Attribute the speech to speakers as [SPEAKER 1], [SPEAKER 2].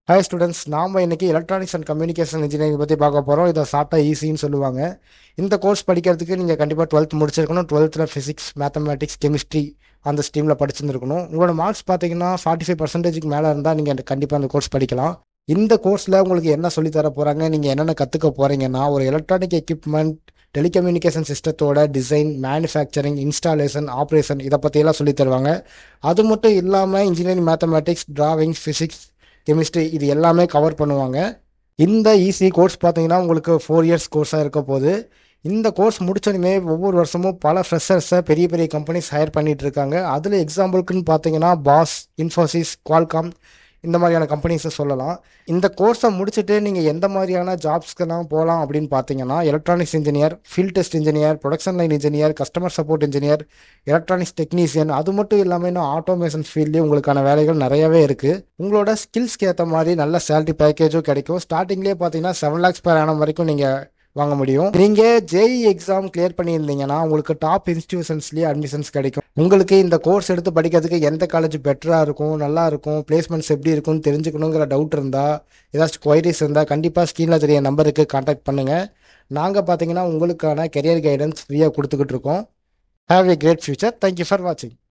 [SPEAKER 1] Hi students, நாம் இன்னைக்கு electronics and communication engineering பற்றி பார்க்க போகிறோம். இதை சாப்பிட்டா ஈஸின்னு சொல்லுவாங்க. இந்த கோர்ஸ் படிக்கிறதுக்கு நீங்கள் கண்டிப்பாக 12th முடிச்சிருக்கணும். 12th ஃபிசிக்ஸ், மேத்தமேட்டிக்ஸ், கெமிஸ்ட்ரி அந்த ஸ்ட்ரீமில் படிச்சிருந்துருக்கணும். உங்களோட மார்க்ஸ் பார்த்தீங்கன்னா 45% மேலே இருந்தால் நீங்கள் கண்டிப்பாக அந்த கோர்ஸ் படிக்கலாம். இந்த கோர்ஸில் உங்களுக்கு என்ன சொல்லித்தர போகிறாங்க, நீங்கள் என்னென்ன கற்றுக்க போகிறீங்கன்னா, ஒரு எலக்ட்ரானிக் எக்யூப்மெண்ட், டெலிகம்யூனிகேஷன் சிஸ்டத்தோட டிசைன், மேனுஃபேக்சரிங், இன்ஸ்டாலேஷன், ஆப்ரேஷன் இதை பற்றியெல்லாம் சொல்லி தருவாங்க. அது மட்டும் இல்லாமல் engineering mathematics, drawing, physics, chemistry இது எல்லாமே கவர் பண்ணுவாங்க. இந்த ஈஸி கோர்ஸ் பார்த்தீங்கன்னா உங்களுக்கு 4 இயர்ஸ் கோர்ஸாக இருக்க போது. இந்த கோர்ஸ் முடிச்சோடனே ஒவ்வொரு வருஷமும் பல ஃப்ரெஷர்ஸை பெரிய பெரிய கம்பெனிஸ் ஹையர் பண்ணிட்டு இருக்காங்க. அதில் எக்ஸாம்பிளுக்குன்னு பார்த்தீங்கன்னா பாஸ், இன்ஃபோசிஸ், குவால்காம் இந்த மாதிரியான கம்பெனிஸை சொல்லலாம். இந்த கோர்ஸை முடிச்சுட்டு நீங்கள் எந்த மாதிரியான ஜாப்ஸ்க்கெல்லாம் போகலாம் அப்படின்னு பார்த்தீங்கன்னா, electronics engineer, field test engineer, production line engineer, customer support engineer, electronics technician, அது மட்டும் இல்லாமல் இன்னும் ஆட்டோமேஷன் ஃபீல்ட்லேயும் உங்களுக்கான வேலைகள் நிறையவே இருக்குது. உங்களோட ஸ்கில்ஸ்க்கு ஏற்ற மாதிரி நல்ல சேலரி பேக்கேஜும் கிடைக்கும். ஸ்டார்டிங்லேயே பார்த்தீங்கன்னா 7 lakhs per annum வரைக்கும் நீங்கள் வாங்க முடியும். நீங்கள் ஜேஇ எக்ஸாம் கிளியர் பண்ணியிருந்தீங்கன்னா உங்களுக்கு டாப் இன்ஸ்டிடியூஷன்ஸ்லேயே அட்மிஷன்ஸ் கிடைக்கும். உங்களுக்கு இந்த கோர்ஸ் எடுத்து படிக்கிறதுக்கு எந்த காலேஜ் பெட்டராக இருக்கும், நல்லா இருக்கும், பிளேஸ்மெண்ட்ஸ் எப்படி இருக்கும்னு தெரிஞ்சுக்கணுங்கிற டவுட் இருந்தால், ஏதாச்சும் குவைரிஸ் இருந்தால் கண்டிப்பாக ஸ்க்ரீனில் தெரிய நம்பருக்கு கான்டாக்ட் பண்ணுங்கள். நாங்கள் பார்த்தீங்கன்னா உங்களுக்கான கெரியர் கைடன்ஸ் ஃப்ரீயாக கொடுத்துக்கிட்டு இருக்கோம். Have a great future. Thank you for வாட்சிங்.